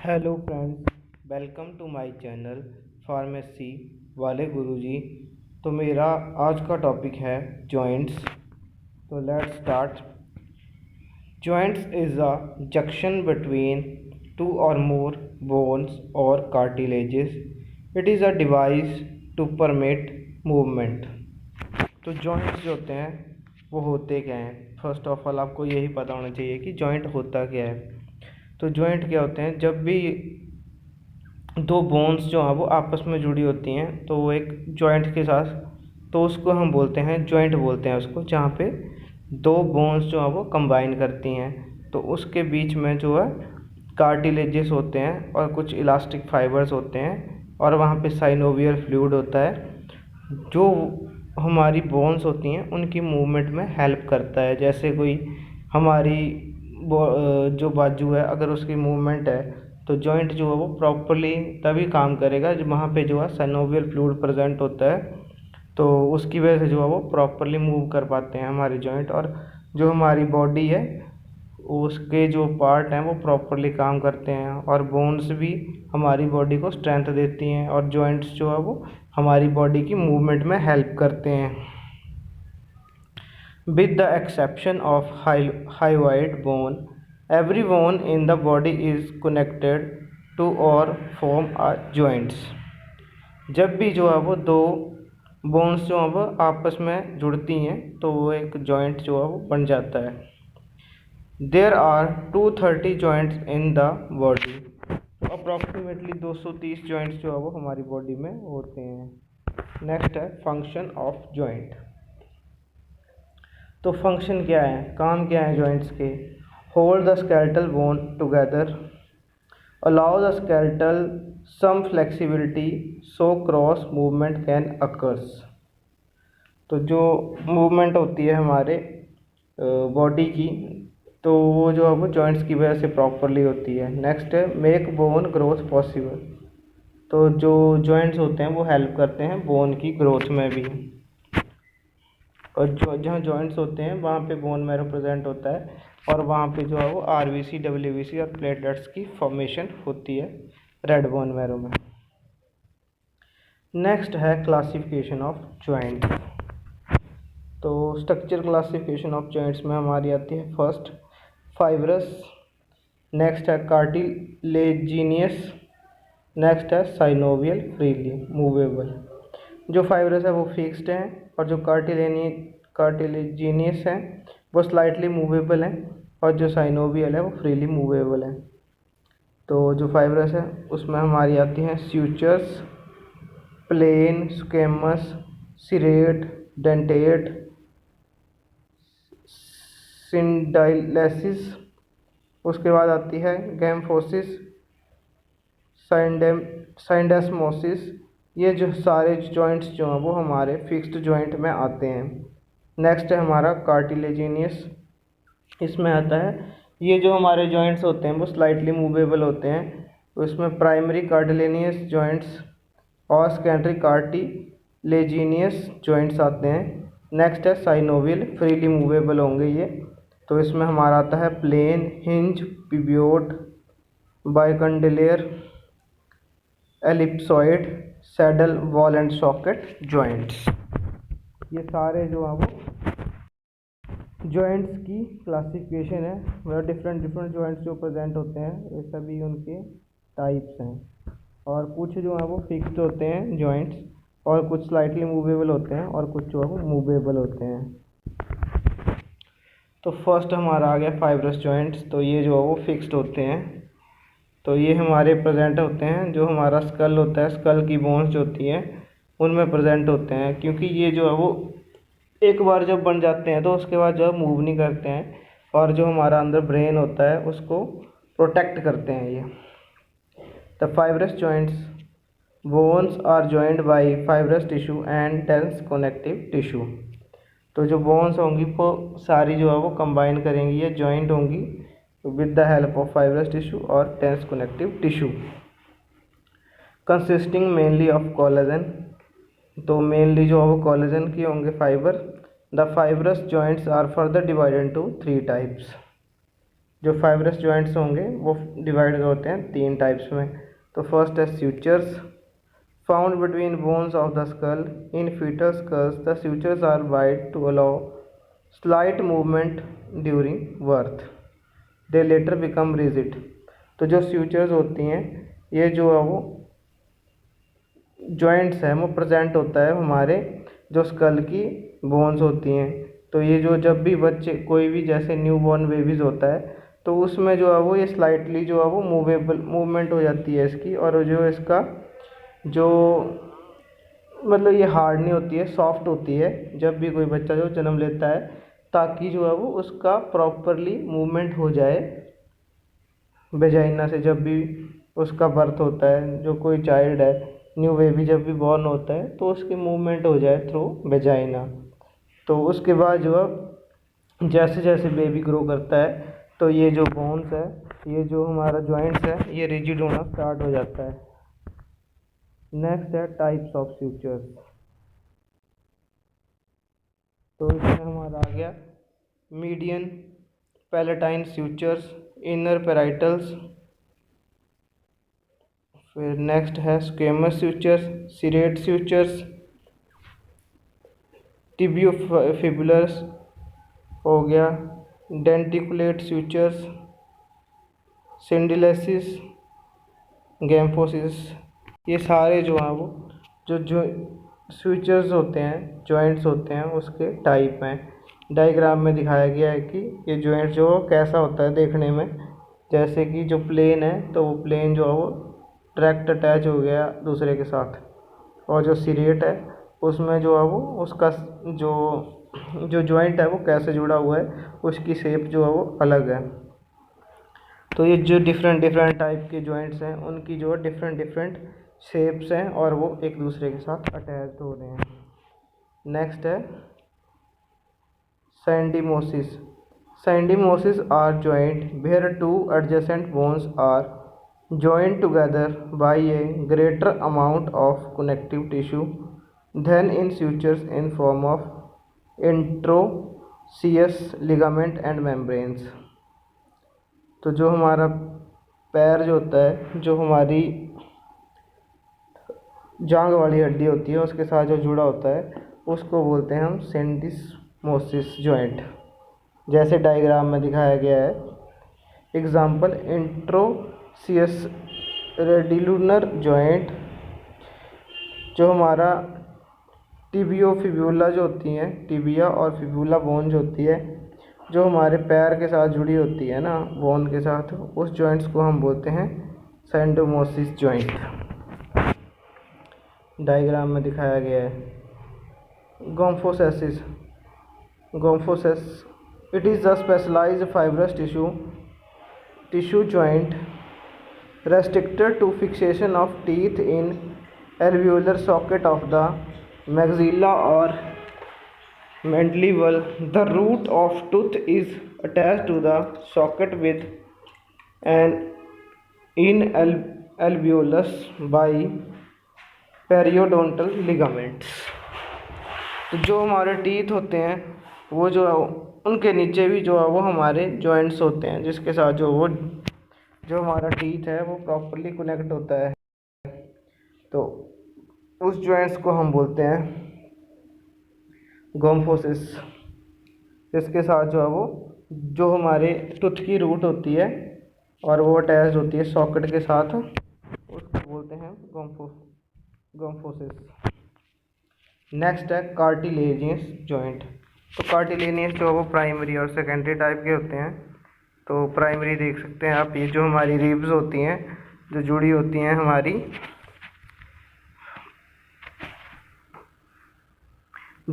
Hello friends, welcome to my channel pharmacy वाले गुरुजी। तो मेरा आज का टॉपिक है जॉइंट्स। तो let's start. Joints is a junction between two or more bones और cartilages. It is a device to permit movement. तो जॉइंट्स जो होते हैं वो होते क्या हैं? फर्स्ट ऑफ ऑल आपको यही पता होना चाहिए कि जॉइंट होता क्या है। तो जॉइंट क्या होते हैं? जब भी दो बोन्स जो हैं वो आपस में जुड़ी होती हैं तो वो एक जॉइंट के साथ, तो उसको हम बोलते हैं जॉइंट बोलते हैं उसको, जहाँ पे दो बोन्स जो हैं वो कंबाइन करती हैं। तो उसके बीच में जो है कार्टिलेजेस होते हैं और कुछ इलास्टिक फाइबर्स होते हैं और वहाँ पे साइनोवियल फ्लूइड होता है जो हमारी बोन्स होती हैं उनकी मूवमेंट में हेल्प करता है। जैसे कोई हमारी जो बाजू है, अगर उसकी मूवमेंट है तो जॉइंट जो है वो प्रॉपरली तभी काम करेगा जब वहाँ पे जो है साइनोवियल फ्लूइड प्रेजेंट होता है। तो उसकी वजह से जो है वो प्रॉपरली मूव कर पाते हैं हमारे जॉइंट, और जो हमारी बॉडी है उसके जो पार्ट हैं वो प्रॉपरली काम करते हैं। और बोन्स भी हमारी बॉडी को स्ट्रेंथ देती हैं और जॉइंट्स जो है वो हमारी बॉडी की मूवमेंट में हेल्प करते हैं। With the exception of hyoid bone, every bone in the body is connected to or form a joints। जब भी जो है वो दो बोन्स जो है वो आपस में जुड़ती हैं तो वो एक जॉइंट जो है वो बन जाता है। There are 230 joints in the body। तो अप्रॉक्सीमेटली 230 जॉइंट्स जो है वो हमारी बॉडी में होते हैं। नेक्स्ट है फंक्शन ऑफ जॉइंट। तो फंक्शन क्या है, काम क्या है जॉइंट्स के? Hold the skeletal bone together, allow the skeletal some flexibility so cross movement can occurs. तो जो मूवमेंट होती है हमारे बॉडी की, तो वो जो है वो जॉइंट्स की वजह से प्रॉपरली होती है। नेक्स्ट है मेक बोन ग्रोथ पॉसिबल। तो जो जॉइंट्स होते हैं वो हेल्प करते हैं बोन की ग्रोथ में भी। और जो जहाँ जॉइंट्स होते हैं वहाँ पे बोन मैरो प्रेजेंट होता है और वहाँ पे जो है वो आरबीसी, डब्ल्यूबीसी और प्लेटलेट्स की फॉर्मेशन होती है रेड बोन मैरो में। नेक्स्ट है क्लासिफिकेशन ऑफ जॉइंट। तो स्ट्रक्चर क्लासिफिकेशन ऑफ जॉइंट्स में हमारी आती है फर्स्ट फाइब्रस, नेक्स्ट है कार्टिलेजिनियस, नेक्स्ट है साइनोवियल फ्रीली मूवेबल। जो फाइब्रस है वो फिक्स्ड है और जो कार्टिलेजिनियस है वो स्लाइटली मूवेबल है और जो साइनोवियल है वो फ्रीली मूवेबल है। तो जो फाइब्रस है उसमें हमारी आती हैं स्यूचर्स, प्लेन, स्क्वेमस, सिरेट, डेंटेट, सिंडाइलेसिस। उसके बाद आती है गैम्फोसिस, साइंडेस्मोसिस। ये जो सारे जॉइंट्स जो हैं वो हमारे फिक्स्ड जॉइंट में आते हैं। नेक्स्ट है हमारा कार्टिलेजिनियस। इसमें आता है ये जो हमारे जॉइंट्स होते हैं वो स्लाइटली मूवेबल होते हैं। तो इसमें प्राइमरी कार्टिलेजिनियस जॉइंट्स और सेकेंडरी कार्टिलेजिनियस जॉइंट्स आते हैं। नेक्स्ट है साइनोवियल, फ्रीली मूवेबल होंगे ये। तो इसमें हमारा आता है plane, hinge, pivot, bicondylar, ellipsoid, saddle, ball and socket joints. ये सारे जो हैं वो जॉइंट्स की क्लासिफिकेशन है। मतलब डिफरेंट डिफरेंट जॉइंट्स जो प्रेजेंट होते हैं ये सभी उनके टाइप्स हैं। और कुछ जो है वो फिक्स्ड होते हैं जॉइंट्स और कुछ स्लाइटली मूवेबल होते हैं और कुछ जो है वो मूवेबल होते हैं। तो फर्स्ट हमारा आ गया फाइब्रस जॉइंट्स। तो ये जो है वो फिक्स्ड होते हैं। तो ये हमारे प्रेजेंट होते हैं, जो हमारा स्कल होता है, स्कल की बोन्स जो होती हैं उनमें प्रेजेंट होते हैं। क्योंकि ये जो है वो एक बार जब बन जाते हैं तो उसके बाद जो है मूव नहीं करते हैं और जो हमारा अंदर ब्रेन होता है उसको प्रोटेक्ट करते हैं ये। The fibrous joints bones are joined by fibrous tissue and dense connective tissue. तो जो बोन्स होंगी वो सारी जो है वो कंबाइन करेंगी या जॉइंट होंगी with the help of fibrous tissue और dense connective tissue consisting mainly of collagen. तो मेनली जो है वो कोलेजन की होंगे fibre. The fibrous joints are further divided into 3 types. जो फाइब्रस जॉइंट्स होंगे वो डिवाइड होते हैं 3 टाइप्स में। तो फर्स्ट है sutures found between bones of the skull. In fetal skulls the sutures are wide to allow slight movement during birth, they later become rigid. तो जो सूचर्स होती हैं ये जो है वो जॉइंट्स है वो प्रेजेंट होता है हमारे जो स्कल की बोन्स होती हैं। तो ये जो जब भी बच्चे कोई भी जैसे न्यू बॉर्न बेबीज़ होता है तो उसमें जो है वो ये स्लाइटली जो है वो मूवमेंट हो जाती है इसकी, और जो इसका जो मतलब ये हार्ड नहीं होती है, सॉफ्ट होती है जब भी कोई बच्चा जो जन्म लेता है, ताकि जो है वो उसका प्रॉपरली मूवमेंट हो जाए वेजाइना से। जब भी उसका बर्थ होता है, जो कोई चाइल्ड है न्यू बेबी जब भी बॉर्न होता है तो उसकी मूवमेंट हो जाए थ्रू वेजाइना। तो उसके बाद जो है जैसे जैसे बेबी ग्रो करता है तो ये जो बोन्स है, ये जो हमारा जॉइंट्स है, ये रिजिड होना स्टार्ट हो जाता है। नेक्स्ट है टाइप्स ऑफ सूचर्स। तो इसमें हमारा आ गया मीडियन पैलेटाइन सूचर्स, इनर पेराइटल्स। फिर नेक्स्ट है स्क्वेमस सूचर्स, सीरेट सूचर्स, टिबियोफिबुलर्स हो गया, डेंटिकुलेट सूचर्स, सिंडिलेसिस, गैम्फोसिस। ये सारे जो हैं वो जो सूचर्स होते हैं, जॉइंट्स होते हैं, उसके टाइप हैं। डायग्राम में दिखाया गया है कि ये जॉइंट जो कैसा होता है देखने में। जैसे कि जो प्लेन है तो वो प्लेन जो है वो डायरेक्ट अटैच हो गया दूसरे के साथ, और जो सीरेट है उसमें जो है वो उसका जो जो जॉइंट है वो कैसे जुड़ा हुआ है, उसकी शेप जो है वो अलग है। तो ये जो डिफरेंट डिफरेंट टाइप के जॉइंट्स हैं उनकी जो है डिफरेंट डिफरेंट शेप्स हैं और वो एक दूसरे के साथ अटैच्ड हो रहे हैं। नेक्स्ट है syndesmosis. Syndesmosis are joint where two adjacent bones are joined together by a greater amount of connective tissue than in sutures in form of interosseous ligament and membranes। तो जो हमारा पैर जो होता है, जो हमारी जांघ वाली हड्डी होती है उसके साथ जो जुड़ा होता है उसको बोलते हैं हम सेंडिस्मोसिस जॉइंट, जैसे डायग्राम में दिखाया गया है। एग्जाम्पल इंट्रोसियस रेडिलुनर जॉइंट, जो हमारा टिबियो फिब्यूला जो होती हैं, टिबिया और फिब्यूला बोन जो होती है जो हमारे पैर के साथ जुड़ी होती है ना बोन के साथ, उस जॉइंट्स को हम बोलते हैं सैंडोमोसिस जॉइंट। डायग्राम में दिखाया गया है। Gomphosis, gomphosis it is the specialised fibrous tissue joint restricted to fixation of teeth in alveolar socket of the maxilla or mandible. The root of tooth is attached to the socket with an alveolus by periodontal ligaments। तो जो हमारे teeth होते हैं वो जो उनके नीचे भी जो है वो हमारे जॉइंट्स होते हैं, जिसके साथ जो हमारा टीथ है वो प्रॉपरली कनेक्ट होता है। तो उस जॉइंट्स को हम बोलते हैं गोम्फोसिस। इसके साथ जो है वो जो हमारे टूथ की रूट होती है और वो अटैच होती है सॉकेट के साथ, उसको बोलते हैं गोम्फोसिस। नेक्स्ट है कार्टिलेजियस जॉइंट। तो कार्टिलेजियस जो है वो प्राइमरी और सेकेंडरी टाइप के होते हैं। तो प्राइमरी देख सकते हैं आप, ये जो हमारी रिब्स होती हैं जो जुड़ी होती हैं हमारी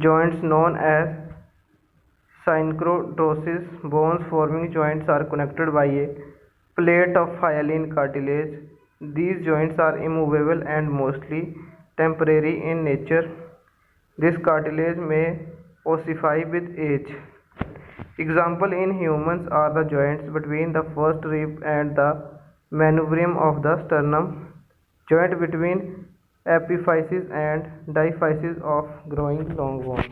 joints known as synchondrosis bones forming joints are connected by a plate of hyaline cartilage. These joints are immovable and mostly temporary in nature. This cartilage may ossify with age. Example in humans are the joints between the first rib and the manubrium of the sternum, joint between epiphysis and diaphysis of growing long bone।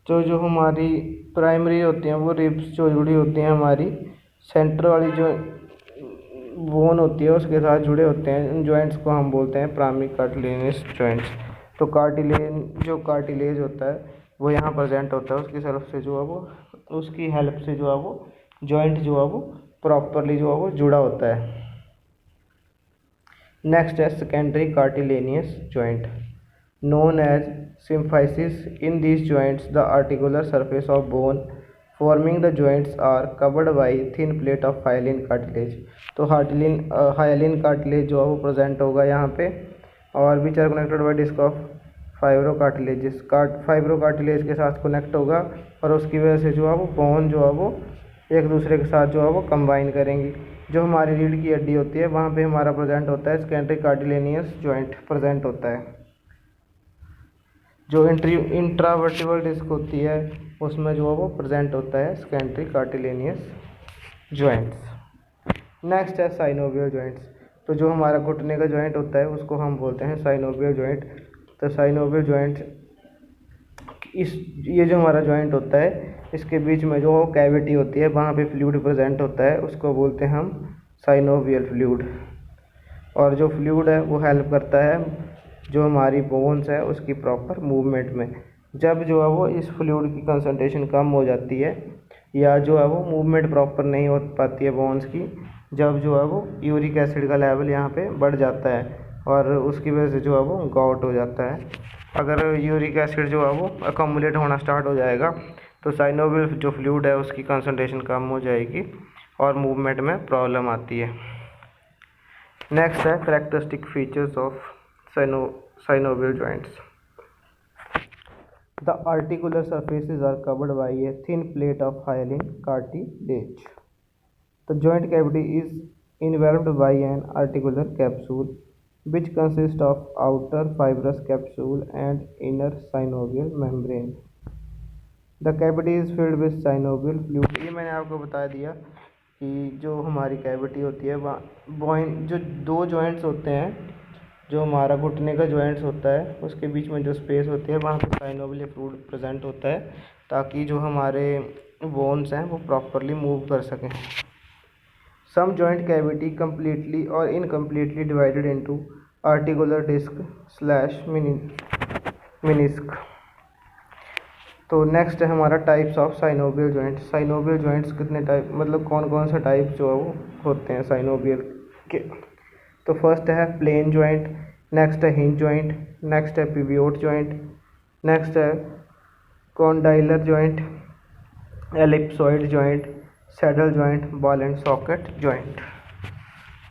तो जो हमारी primary होती हैं वो ribs जो जुड़ी होती हैं हमारी सेंटर वाली जो बोन होती है उसके साथ जुड़े होते हैं। उन जॉइंट्स को हम बोलते हैं प्राइमरी कार्टिलेजियस जॉइंट्स। तो कार्टिलेज होता है वो यहाँ प्रेजेंट होता है, उसकी तरफ से जो है वो उसकी हेल्प से जो है वो जॉइंट जो है वो प्रॉपरली जो है वो जुड़ा होता है। नेक्स्ट है secondary cartilaginous joint known as symphysis. In these joints, the articular surface of bone forming the joints are covered by thin plate of hyaline cartilage. तो hyaline cartilage जो है वो प्रेजेंट होगा यहाँ पे, और which are connected by disc of fibrocartilage के साथ कनेक्ट होगा, और उसकी वजह से जो है वो बोन जो है वो एक दूसरे के साथ जो है वो कंबाइन करेंगी। जो हमारी रीढ़ की हड्डी होती है वहाँ पे हमारा प्रेजेंट होता है सेकेंडरी कार्टिलेनियस जॉइंट प्रेजेंट होता है। जो इंट्रावर्टिबल डिस्क होती है उसमें जो है वो प्रेजेंट होता है सेकेंडरी कार्टिलेनियस जॉइंट्स। नेक्स्ट है साइनोवियल जॉइंट्स। तो जो हमारा घुटने का जॉइंट होता है उसको हम बोलते हैं साइनोवियल जॉइंट। तो साइनोवियल जॉइंट ये जो हमारा जॉइंट होता है इसके बीच में जो कैविटी होती है वहाँ पे फ्लूइड प्रेजेंट होता है, उसको बोलते हैं हम साइनोवियल फ्लूइड। और जो फ्लूइड है वो हेल्प करता है जो हमारी बोन्स है उसकी प्रॉपर मूवमेंट में। जब जो है वो इस फ्लूइड की कंसंट्रेशन कम हो जाती है या जो है वो मूवमेंट प्रॉपर नहीं हो पाती है बोन्स की, जब जो है वो यूरिक एसिड का लेवल यहाँ पे बढ़ जाता है और उसकी वजह से जो है वो गॉट हो जाता है। अगर यूरिक एसिड जो है वो अकोमुलेट होना स्टार्ट हो जाएगा तो साइनोवियल जो फ्लूइड है उसकी कंसंट्रेशन कम हो जाएगी और मूवमेंट में प्रॉब्लम आती है। नेक्स्ट है characteristic features of synovial joints. The articular surfaces are covered by a thin plate of hyaline cartilage. The joint cavity is enveloped by an articular capsule which consists of outer fibrous capsule and inner synovial membrane. The cavity is filled with synovial fluid. ये मैंने आपको बता दिया कि जो हमारी cavity होती है वहाँ जो दो जॉइंट्स होते हैं, जो हमारा घुटने का जॉइंट्स होता है उसके बीच में जो स्पेस होती है वहाँ पे साइनोवियल फ्लूइड प्रेजेंट होता है ताकि जो हमारे बोन्स हैं वो प्रॉपरली मूव कर सकें। सम जॉइंट कैविटी कम्प्लीटली और incompletely divided into articular disc slash meniscus. तो नेक्स्ट है हमारा types of synovial joints. Synovial joints कितने टाइप, मतलब कौन कौन से टाइप जो है वो होते हैं साइनोवियल के। तो फर्स्ट है प्लेन जॉइंट, नेक्स्ट है हिंज जॉइंट, नेक्स्ट है पिवियोट जॉइंट, नेक्स्ट है condylar joint, ellipsoid joint, saddle joint, ball and socket joint.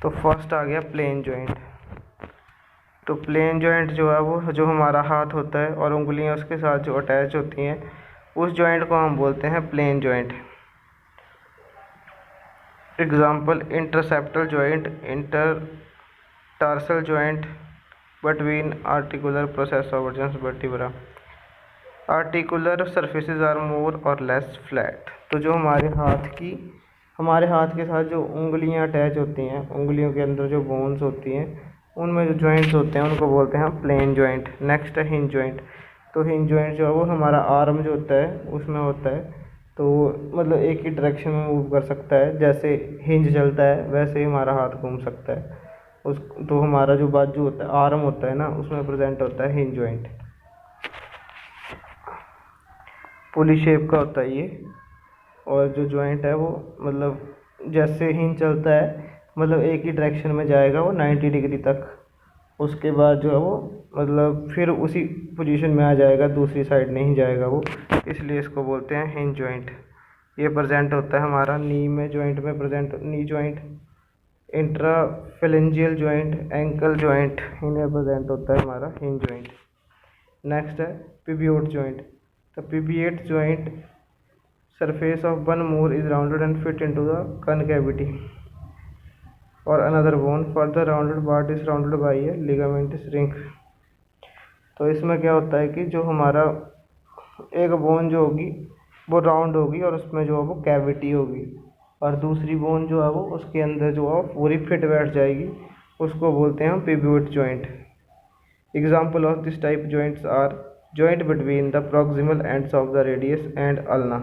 तो फर्स्ट आ गया प्लेन जॉइंट। तो प्लेन जॉइंट जो है वो जो हमारा हाथ होता है और उंगलियां उसके साथ जो अटैच होती हैं उस जॉइंट को हम बोलते हैं plane joint. Example interseptal joint, intertarsal joint between articular process of vertebra. Articular surfaces are more or less flat. तो जो हमारे हाथ के साथ जो उंगलियां अटैच होती हैं, उंगलियों के अंदर जो बोन्स होती हैं उनमें जो जॉइंट्स होते हैं उनको बोलते हैं प्लेन जॉइंट। नेक्स्ट है हिंज जॉइंट। तो हिंज जॉइंट जो है वो हमारा आर्म जो होता है उसमें होता है, तो मतलब एक ही डायरेक्शन में मूव कर सकता है। जैसे हिंज चलता है वैसे ही हमारा हाथ घूम सकता है। तो हमारा जो बाजू होता है, आर्म होता है ना, उसमें प्रेजेंट होता है हिंज जॉइंट। पुली शेप का होता है ये, और जो जॉइंट है वो मतलब जैसे हिंज चलता है मतलब एक ही डायरेक्शन में जाएगा वो 90 डिग्री तक, उसके बाद जो है वो मतलब फिर उसी पोजीशन में आ जाएगा, दूसरी साइड नहीं जाएगा वो, इसलिए इसको बोलते हैं हिंज जॉइंट। ये प्रेजेंट होता है हमारा नी में, जॉइंट में present, knee joint, interphalangeal joint, ankle joint, इनमें प्रेजेंट होता है हमारा हिंज जॉइंट। नेक्स्ट है pivot joint. The pivot joint surface of one more is rounded and fit into the concavity or another bone. Further rounded part is surrounded by a ligamentous ring. तो इसमें क्या होता है कि जो हमारा एक बोन जो होगी वो राउंड होगी और उसमें जो है वो कैविटी होगी, और दूसरी बोन जो है वो उसके अंदर जो है पूरी फिट बैठ जाएगी, उसको बोलते हैं हम pivot joint. Example of this type joints are joint between the proximal ends of the radius and ulna।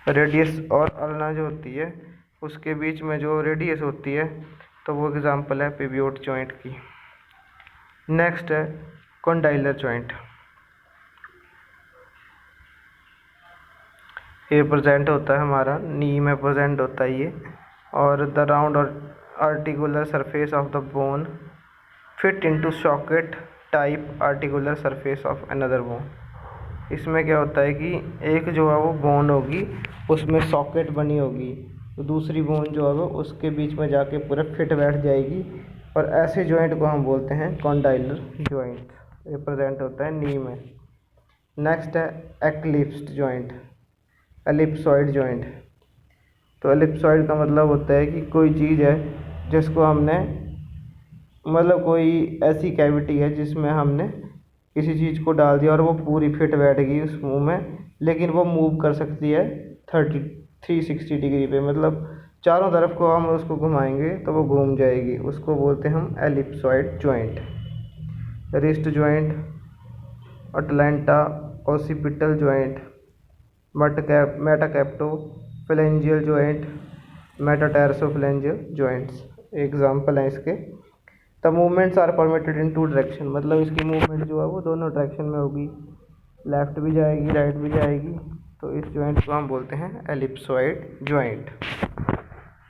Radius और अल्ना जो होती है उसके बीच में जो रेडियस होती है, तो वो एग्जांपल है पिवियोट जॉइंट की। नेक्स्ट है कॉन्डाइलर जॉइंट। ये प्रेजेंट होता है हमारा नी में प्रेजेंट होता है ये, और द राउंड और articular surface of the bone fit into socket type articular surface of another bone. इसमें क्या होता है कि एक जो है वो बोन होगी उसमें सॉकेट बनी होगी, तो दूसरी बोन जो है वो उसके बीच में जाके पूरा फिट बैठ जाएगी, और ऐसे जॉइंट को हम बोलते हैं कॉन्डाइलर जॉइंट। ये प्रेजेंट होता है नी में। नेक्स्ट है एक्लिप्स्ड जॉइंट, एलिप्सॉइड जॉइंट। तो एलिप्सॉइड का मतलब होता है कि कोई चीज़ है जिसको हमने, मतलब कोई ऐसी कैविटी है जिसमें हमने किसी चीज़ को डाल दिया और वो पूरी फिट बैठ गई उस मुंह में, लेकिन वो मूव कर सकती है 360 डिग्री पे, मतलब चारों तरफ को हम उसको घुमाएंगे तो वो घूम जाएगी, उसको बोलते हैं हम ellipsoid joint. Wrist joint, atlanto occipital joint, metacarpophalangeal joint, metatarsophalangeal joints example हैं इसके। The movements are permitted in 2 direction, मतलब इसकी मूवमेंट जो है वो दोनों डायरेक्शन में होगी, लेफ्ट भी जाएगी राइट भी जाएगी, तो इस जॉइंट को हम बोलते हैं एलिप्सॉइड जॉइंट।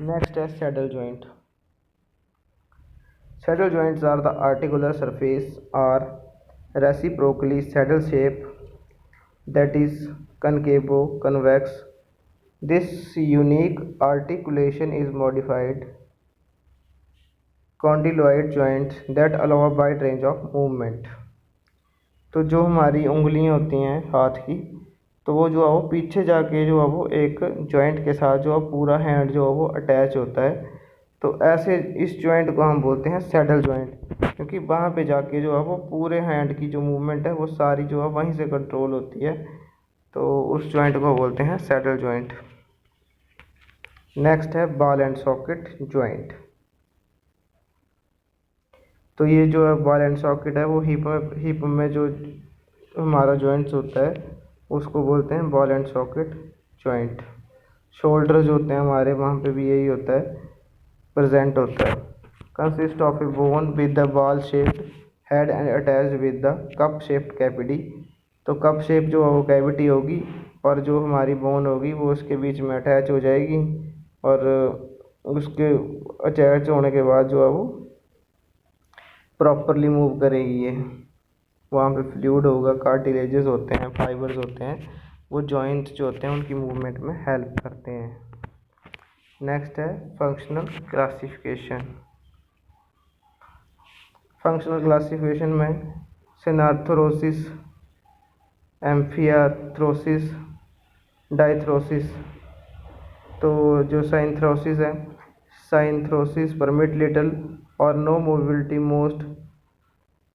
नेक्स्ट है saddle joint. Saddle joints are the articular surface are reciprocally saddle shape that is concavo convex. This unique articulation is modified condyloid joints that allow a wide range of movement। तो जो हमारी उंगलियां होती हैं हाथ की, तो वो जो है वो पीछे जाके जो है वो एक जॉइंट के साथ जो है पूरा हैंड जो है वो अटैच होता है, तो ऐसे इस जॉइंट को हम बोलते हैं सैडल जॉइंट, क्योंकि वहाँ पे जाके जो है वो पूरे हैंड की जो मूवमेंट है वो सारी जो है वहीं से कंट्रोल होती है, तो उस जॉइंट को बोलते हैं सैडल जॉइंट। नेक्स्ट है बॉल एंड सॉकेट जॉइंट। तो ये जो है बॉल एंड सॉकेट है वो हिप में जो हमारा जॉइंट्स होता है उसको बोलते हैं ball and socket joint. Shoulders होते हैं हमारे, वहाँ पे भी यही होता है, प्रेजेंट होता है। Consist of A bone with the ball shaped head and attached with the cup shaped cavity. तो कप शेप जो है वो कैविटी होगी, और जो हमारी बोन होगी वो उसके बीच में अटैच हो जाएगी, और उसके अटैच होने के बाद जो है वो प्रॉपरली मूव करेगी ये। वहाँ पे फ्लूइड होगा, कार्टिलेजेस होते हैं, फाइबर्स होते हैं, वो जॉइंट्स जो होते हैं उनकी मूवमेंट में हेल्प करते हैं। नेक्स्ट है फंक्शनल क्लासिफिकेशन। फंक्शनल क्लासिफिकेशन में सिनार्थरोसिस, एम्फियाथ्रोसिस, डाइथ्रोसिस। तो जो साइनथ्रोसिस है, साइनथ्रोसिस परमिट लिटिल और no mobility, most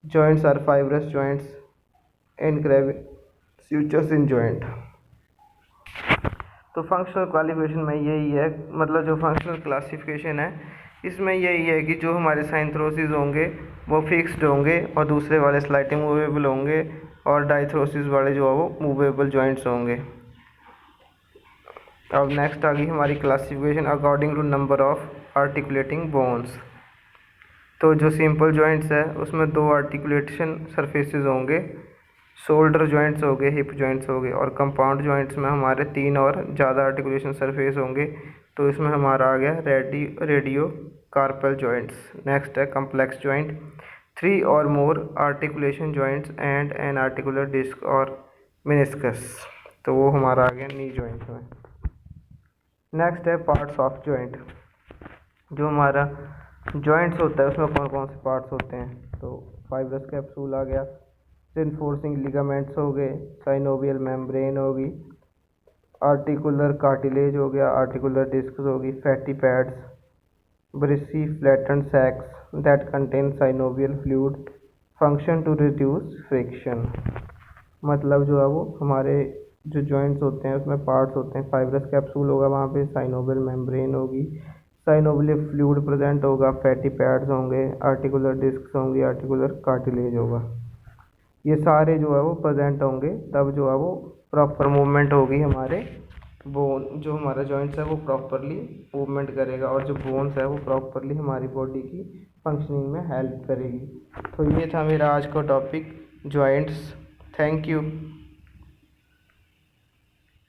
joints are fibrous joints including sutures in joint. तो फंक्शनल क्वालिफिकेशन में यही है, मतलब जो फंक्शनल क्लासिफिकेशन है इसमें यही है कि जो हमारे साइनथ्रोसिस होंगे वो फिक्स्ड होंगे और दूसरे वाले स्लाइटली मूवेबल होंगे, और डाइथ्रोसिस वाले जो है वो मूवेबल जॉइंट्स होंगे। अब नेक्स्ट आ गई हमारी classification according to number of articulating bones. तो जो सिंपल जॉइंट्स है उसमें 2 आर्टिकुलेशन सरफेसेस होंगे, शोल्डर जॉइंट्स हो गए, हिप जॉइंट्स हो गए, और कंपाउंड जॉइंट्स में हमारे 3 और ज़्यादा आर्टिकुलेशन सरफेस होंगे, तो इसमें हमारा आ गया रेडियो कार्पल जॉइंट्स। नेक्स्ट है कम्प्लेक्स जॉइंट, 3 और more articulation joints and an articular disc और मेनिस्कस, तो वो हमारा आ गया नी जॉइंट में। नेक्स्ट है पार्ट्स ऑफ जॉइंट। जो हमारा जॉइंट्स होता है उसमें कौन कौन से पार्ट्स होते हैं, तो फाइब्रस कैप्सूल आ गया, रिनफोर्सिंग लिगामेंट्स हो गए, साइनोवियल मेम्ब्रेन होगी, आर्टिकुलर कार्टिलेज हो गया, आर्टिकुलर डिस्क होगी, fatty pads, bursae flattened sacs that contain synovial fluid, function to reduce friction. मतलब जो है वो हमारे जो जॉइंट्स होते हैं उसमें पार्ट्स होते हैं, फाइब्रस कैप्सूल होगा, वहाँ पे साइनोवियल मेम्ब्रेन होगी, साइनोवियल फ्लूइड प्रेजेंट होगा, फैटी पैड्स होंगे, आर्टिकुलर डिस्क होंगी, आर्टिकुलर कार्टिलेज होगा। ये सारे जो है वो प्रेजेंट होंगे, तब जो है वो प्रॉपर मूवमेंट होगी हमारे बोन, जो हमारा जॉइंट्स है वो प्रॉपरली मूवमेंट करेगा, और जो बोन्स है वो प्रॉपरली हमारी बॉडी की फंक्शनिंग में हेल्प करेगी। तो ये था मेरा आज का टॉपिक, जॉइंट्स। Thank you.